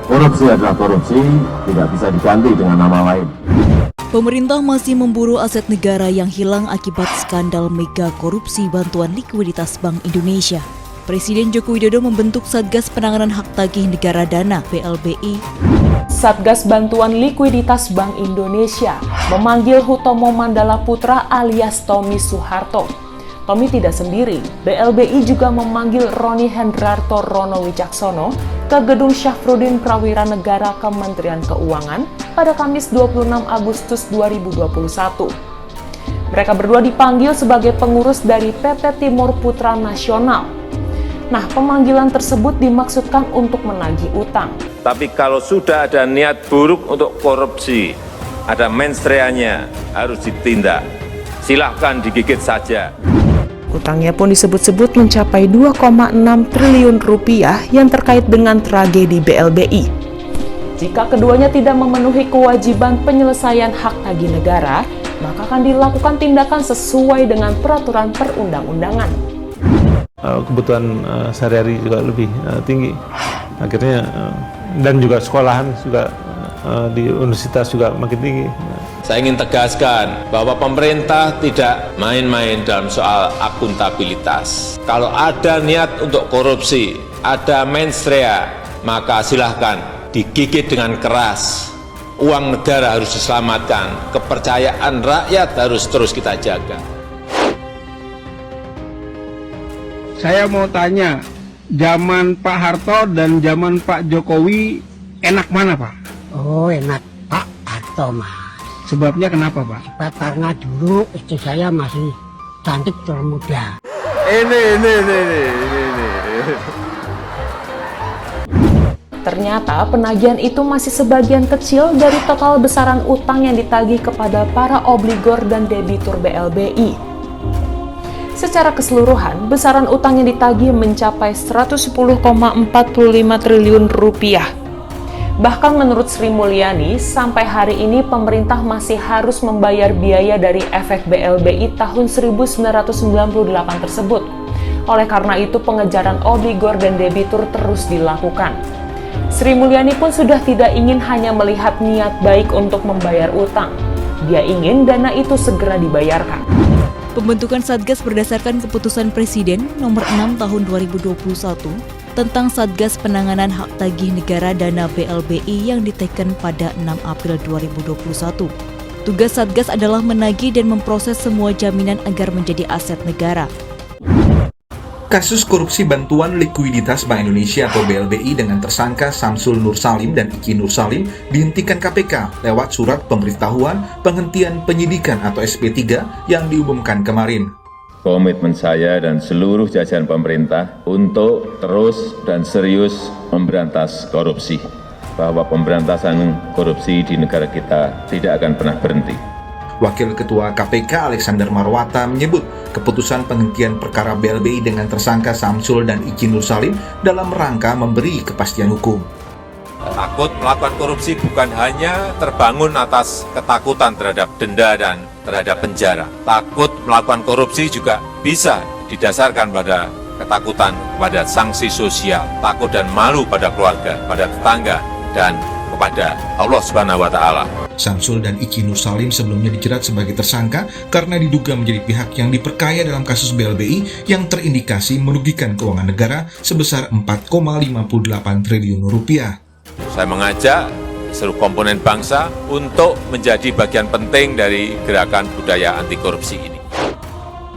Korupsi adalah korupsi, tidak bisa diganti dengan nama lain. Pemerintah masih memburu aset negara yang hilang akibat skandal mega korupsi bantuan likuiditas Bank Indonesia. Presiden Joko Widodo membentuk Satgas Penanganan Hak Tagih Negara Dana (PLBI). Satgas Bantuan Likuiditas Bank Indonesia memanggil Hutomo Mandala Putra alias Tommy Soeharto. Tommy tidak sendiri, BLBI juga memanggil Roni Hendrarto Rono Wicaksono ke gedung Syafruddin Prawira Negara Kementerian Keuangan pada Kamis 26 Agustus 2021. Mereka berdua dipanggil sebagai pengurus dari PT Timur Putra Nasional. Nah, pemanggilan tersebut dimaksudkan untuk menagih utang. Tapi kalau sudah ada niat buruk untuk korupsi, ada mensreanya, harus ditindak. Silahkan digigit saja. Utangnya pun disebut-sebut mencapai 2,6 triliun rupiah yang terkait dengan tragedi BLBI. Jika keduanya tidak memenuhi kewajiban penyelesaian hak tagih negara, maka akan dilakukan tindakan sesuai dengan peraturan perundang-undangan. Kebutuhan sehari-hari juga lebih tinggi. Akhirnya dan juga sekolahan juga di universitas juga makin tinggi. Saya ingin tegaskan bahwa pemerintah tidak main-main dalam soal akuntabilitas. Kalau ada niat untuk korupsi, ada mensrea, maka silahkan digigit dengan keras. Uang negara harus diselamatkan, kepercayaan rakyat harus terus kita jaga. Saya mau tanya, zaman Pak Harto dan zaman Pak Jokowi enak mana, Pak? Oh, enak Pak Harto, Mas. Sebabnya kenapa, Pak? Sebab karena dulu istri saya masih cantik termuda. Ini. Ternyata penagihan itu masih sebagian kecil dari total besaran utang yang ditagih kepada para obligor dan debitur BLBI. Secara keseluruhan, besaran utang yang ditagih mencapai 110,45 triliun rupiah. Bahkan menurut Sri Mulyani, sampai hari ini pemerintah masih harus membayar biaya dari efek BLBI tahun 1998 tersebut. Oleh karena itu, pengejaran obligor dan debitur terus dilakukan. Sri Mulyani pun sudah tidak ingin hanya melihat niat baik untuk membayar utang. Dia ingin dana itu segera dibayarkan. Pembentukan Satgas berdasarkan keputusan Presiden nomor 6 tahun 2021 tentang Satgas Penanganan Hak Tagih Negara Dana BLBI yang diteken pada 6 April 2021. Tugas Satgas adalah menagih dan memproses semua jaminan agar menjadi aset negara. Kasus korupsi bantuan likuiditas Bank Indonesia atau BLBI dengan tersangka Samsul Nur Salim dan Iki Nur Salim dihentikan KPK lewat surat pemberitahuan penghentian penyidikan atau SP3 yang diumumkan kemarin. Komitmen saya dan seluruh jajaran pemerintah untuk terus dan serius memberantas korupsi. Bahwa pemberantasan korupsi di negara kita tidak akan pernah berhenti. Wakil Ketua KPK Alexander Marwata menyebut keputusan penghentian perkara BLBI dengan tersangka Samsul dan Iki Nur Salim dalam rangka memberi kepastian hukum. Takut melakukan korupsi bukan hanya terbangun atas ketakutan terhadap denda dan terhadap penjara. Takut melakukan korupsi juga bisa didasarkan pada ketakutan pada sanksi sosial, takut dan malu pada keluarga, pada tetangga, dan kepada Allah Subhanahu wa Ta'ala. Samsul dan Iki Nur Salim sebelumnya dijerat sebagai tersangka karena diduga menjadi pihak yang diperkaya dalam kasus BLBI yang terindikasi merugikan keuangan negara sebesar 4,58 triliun rupiah. Saya mengajak seluruh komponen bangsa untuk menjadi bagian penting dari gerakan budaya anti korupsi ini.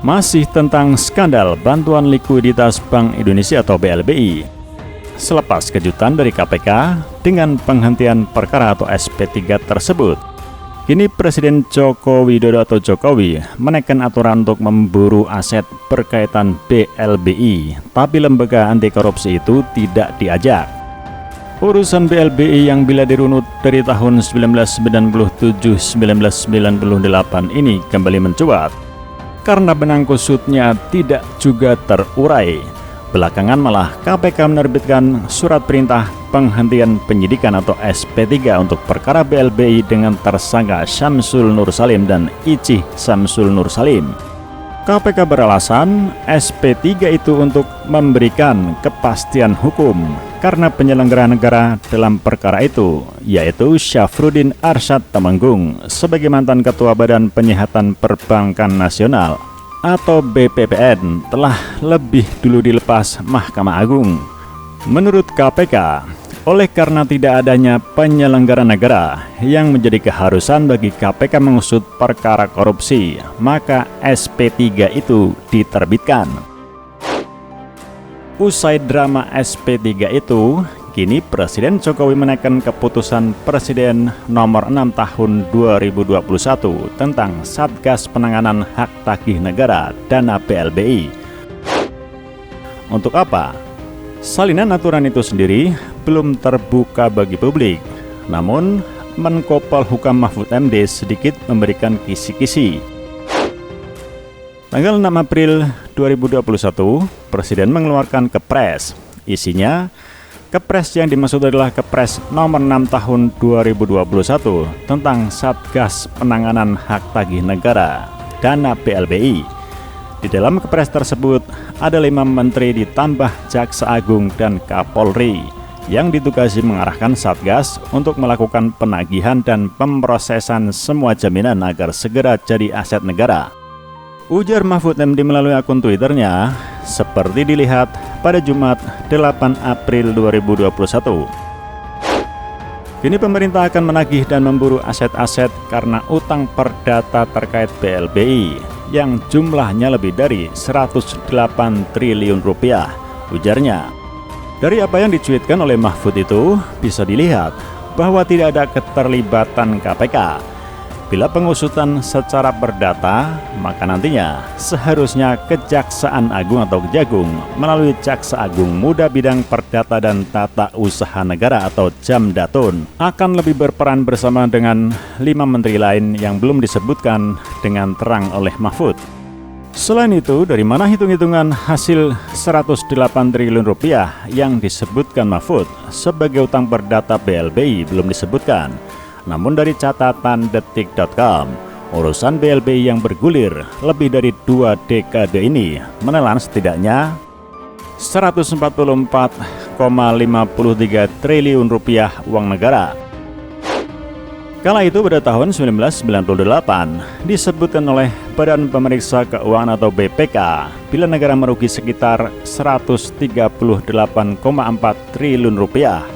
Masih tentang skandal bantuan likuiditas Bank Indonesia atau BLBI. Selepas kejutan dari KPK dengan penghentian perkara atau SP3 tersebut, kini Presiden Joko Widodo atau Jokowi menaikkan aturan untuk memburu aset berkaitan BLBI, tapi lembaga anti korupsi itu tidak diajak. Urusan BLBI yang bila dirunut dari tahun 1997-1998 ini kembali mencuat karena benang kusutnya tidak juga terurai. Belakangan malah KPK menerbitkan surat perintah penghentian penyidikan atau SP3 untuk perkara BLBI dengan tersangka Samsul Nur Salim dan Ichi Samsul Nur Salim. KPK beralasan SP3 itu untuk memberikan kepastian hukum. karena penyelenggara negara dalam perkara itu, yaitu Syafruddin Arsyad Temenggung sebagai mantan Ketua Badan Penyihatan Perbankan Nasional atau BPPN telah lebih dulu dilepas Mahkamah Agung. Menurut KPK, oleh karena tidak adanya penyelenggara negara yang menjadi keharusan bagi KPK mengusut perkara korupsi, maka SP3 itu diterbitkan. Usai drama SP3 itu, kini Presiden Jokowi menaikkan keputusan Presiden nomor 6 tahun 2021 tentang Satgas Penanganan Hak Tagih Negara Dana BLBI. Untuk apa? Salinan aturan itu sendiri belum terbuka bagi publik. Namun, Menko Polhukam Mahfud MD sedikit memberikan kisi-kisi. Tanggal 6 April 2021, Presiden mengeluarkan Kepres. Isinya, Kepres yang dimaksud adalah Kepres nomor 6 tahun 2021 tentang Satgas Penanganan Hak Tagih Negara Dana BLBI. Di dalam Kepres tersebut ada 5 menteri ditambah Jaksa Agung dan Kapolri yang ditugasi mengarahkan Satgas untuk melakukan penagihan dan pemrosesan semua jaminan agar segera jadi aset negara. Ujar Mahfud MD melalui akun Twitternya, seperti dilihat pada Jumat 8 April 2021. Kini pemerintah akan menagih dan memburu aset-aset karena utang perdata terkait BLBI yang jumlahnya lebih dari 108 triliun rupiah, ujarnya. Dari apa yang dicuitkan oleh Mahfud itu, bisa dilihat bahwa tidak ada keterlibatan KPK. Bila pengusutan secara perdata, maka nantinya seharusnya Kejaksaan Agung atau Kejagung melalui Jaksa Agung Muda Bidang Perdata dan Tata Usaha Negara atau Jamdatun akan lebih berperan bersama dengan 5 menteri lain yang belum disebutkan dengan terang oleh Mahfud. Selain itu, dari mana hitung-hitungan hasil 108 triliun rupiah yang disebutkan Mahfud sebagai utang perdata BLBI belum disebutkan. Namun dari catatan detik.com, urusan BLBI yang bergulir lebih dari 2 dekade ini menelan setidaknya 144,53 triliun rupiah uang negara. Kala itu pada tahun 1998 disebutkan oleh Badan Pemeriksa Keuangan atau BPK bila negara merugi sekitar 138,4 triliun rupiah.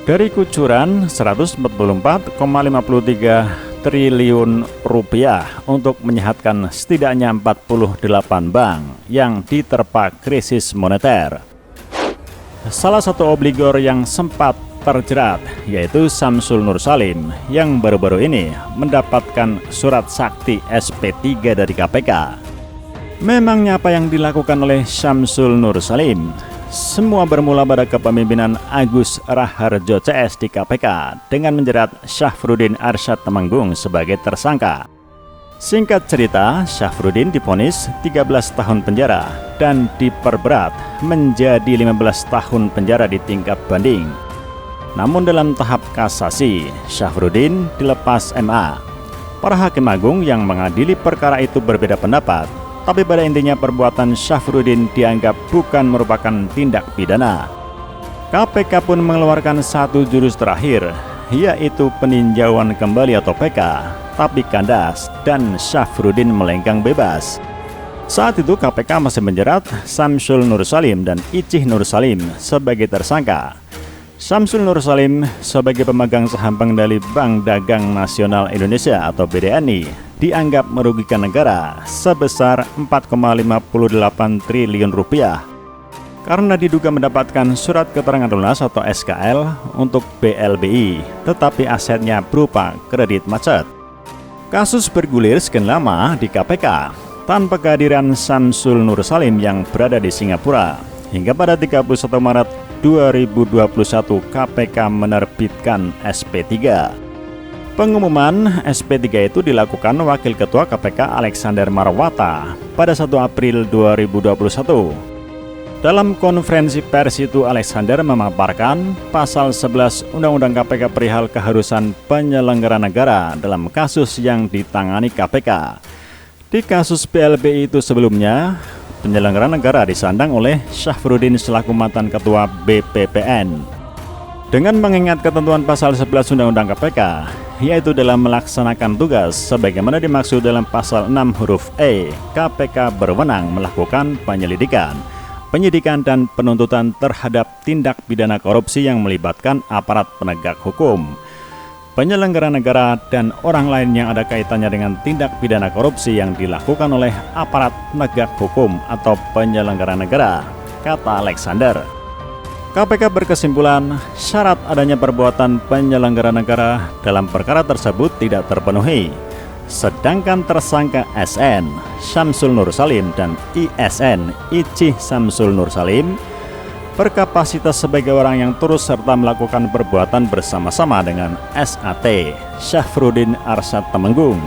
Dari kucuran 144,53 triliun rupiah untuk menyehatkan setidaknya 48 bank yang diterpa krisis moneter. Salah satu obligor yang sempat terjerat yaitu Syamsul Nursalim yang baru-baru ini mendapatkan surat sakti SP3 dari KPK. Memangnya apa yang dilakukan oleh Syamsul Nursalim? Semua bermula pada kepemimpinan Agus Raharjo CS di KPK dengan menjerat Syafruddin Arsyad Temenggung sebagai tersangka. Singkat cerita, Syafruddin divonis 13 tahun penjara dan diperberat menjadi 15 tahun penjara di tingkat banding. Namun dalam tahap kasasi, Syafruddin dilepas MA. Para hakim agung yang mengadili perkara itu berbeda pendapat. Tapi pada intinya perbuatan Syafruddin dianggap bukan merupakan tindak pidana. KPK pun mengeluarkan satu jurus terakhir, yaitu peninjauan kembali atau PK, tapi kandas dan Syafruddin melenggang bebas. Saat itu KPK masih menjerat Syamsul Nursalim dan Icih Nursalim sebagai tersangka. Syamsul Nursalim sebagai pemegang saham pengendali Bank Dagang Nasional Indonesia atau BDNI dianggap merugikan negara sebesar 4,58 triliun rupiah karena diduga mendapatkan surat keterangan lunas atau SKL untuk BLBI, tetapi asetnya berupa kredit macet. Kasus bergulir sekian lama di KPK tanpa kehadiran Syamsul Nursalim yang berada di Singapura hingga pada 31 Maret 2021 KPK menerbitkan SP3. Pengumuman SP3 itu dilakukan Wakil Ketua KPK Alexander Marwata pada 1 April 2021. Dalam konferensi pers itu Alexander memaparkan pasal 11 Undang-Undang KPK perihal keharusan penyelenggara negara dalam kasus yang ditangani KPK. Di kasus BLBI itu sebelumnya, penyelenggara negara disandang oleh Syafruddin selaku mantan Ketua BPPN. Dengan mengingat ketentuan pasal 11 Undang-Undang KPK, yaitu dalam melaksanakan tugas sebagaimana dimaksud dalam pasal 6 huruf E, KPK berwenang melakukan penyelidikan, penyidikan dan penuntutan terhadap tindak pidana korupsi yang melibatkan aparat penegak hukum, penyelenggara negara dan orang lain yang ada kaitannya dengan tindak pidana korupsi yang dilakukan oleh aparat penegak hukum atau penyelenggara negara, kata Alexander. KPK berkesimpulan syarat adanya perbuatan penyelenggara negara dalam perkara tersebut tidak terpenuhi, sedangkan tersangka SN, Syamsul Nur Salim, dan ISN, Icih Syamsul Nur Salim, berkapasitas sebagai orang yang turut serta melakukan perbuatan bersama-sama dengan SAT, Syafruddin Arsyad Temenggung,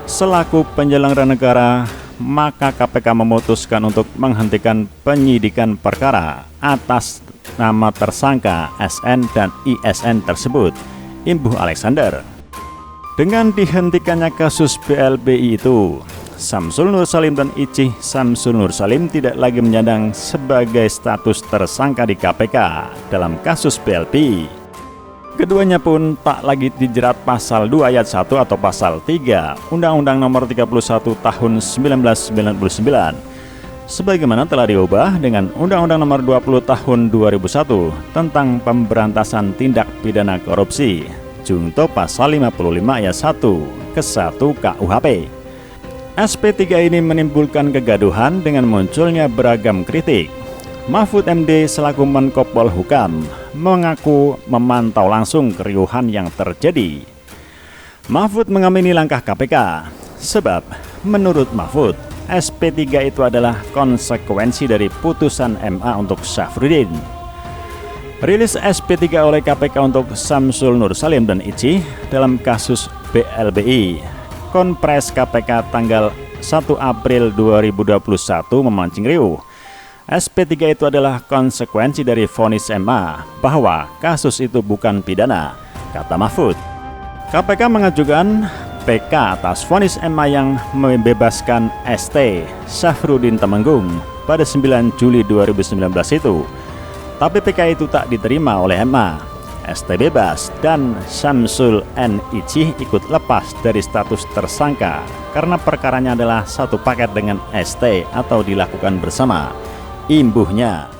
selaku penyelenggara negara. Maka KPK memutuskan untuk menghentikan penyidikan perkara atas nama tersangka SN dan ISN tersebut, imbuh Alexander. Dengan dihentikannya kasus BLBI itu, Syamsul Nur Salim dan Icih Syamsul Nur Salim tidak lagi menyandang sebagai status tersangka di KPK dalam kasus BLBI. Keduanya pun tak lagi dijerat pasal 2 ayat 1 atau pasal 3 Undang-Undang Nomor 31 Tahun 1999 sebagaimana telah diubah dengan Undang-Undang Nomor 20 Tahun 2001 tentang pemberantasan tindak pidana korupsi, junto pasal 55 ayat 1 ke 1 KUHP. SP3 ini menimbulkan kegaduhan dengan munculnya beragam kritik. Mahfud MD selaku Menko Polhukam mengaku memantau langsung keriuhan yang terjadi. Mahfud mengamini langkah KPK sebab menurut Mahfud, SP3 itu adalah konsekuensi dari putusan MA untuk Syafruddin. Rilis SP3 oleh KPK untuk Syamsul Nur Salim dan Icih dalam kasus BLBI, Konpres KPK tanggal 1 April 2021 memancing riuh. SP3 itu adalah konsekuensi dari vonis MA bahwa kasus itu bukan pidana, kata Mahfud. KPK mengajukan PK atas vonis MA yang membebaskan ST Syafruddin Temenggung pada 9 Juli 2019 itu. Tapi PK itu tak diterima oleh MA. ST bebas dan Syamsul N. Icih ikut lepas dari status tersangka karena perkaranya adalah satu paket dengan ST atau dilakukan bersama, imbuhnya.